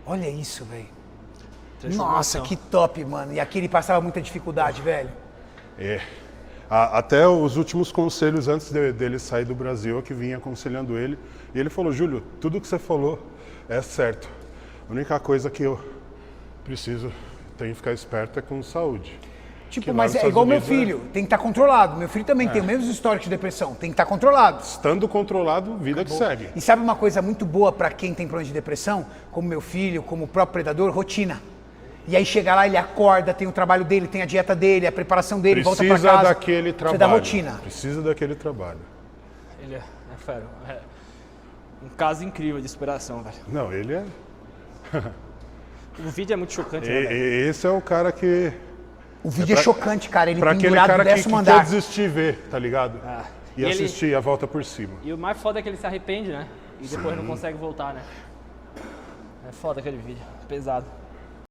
Olha isso, velho. Transformação. Nossa, que top, mano. E aqui ele passava muita dificuldade, velho. É. Até os últimos conselhos antes dele sair do Brasil, eu que vinha aconselhando ele. E ele falou, Júlio, tudo que você falou é certo. A única coisa que eu tenho que ficar esperto é com saúde. Tipo, mas é igual meu filho, tem que estar controlado. Meu filho também tem o mesmo histórico de depressão, tem que estar controlado. Estando controlado, vida que segue. E sabe uma coisa muito boa pra quem tem problema de depressão? Como meu filho, como o próprio predador, rotina. E aí chega lá, ele acorda, tem o trabalho dele, tem a dieta dele, a preparação dele, volta pra casa. Precisa daquele trabalho. Precisa da rotina. Precisa daquele trabalho. Ele é fera. É um caso incrível de superação, velho. Não, ele é... O vídeo é muito chocante, né, velho? Esse é o cara que... O vídeo é chocante, cara, ele Pra aquele pendurado cara no que 10º quer andar. desistir e ver, tá ligado? E ele- assistir a volta por cima. E o mais foda é que ele se arrepende, né? E depois não consegue voltar, né? É foda aquele vídeo. Pesado.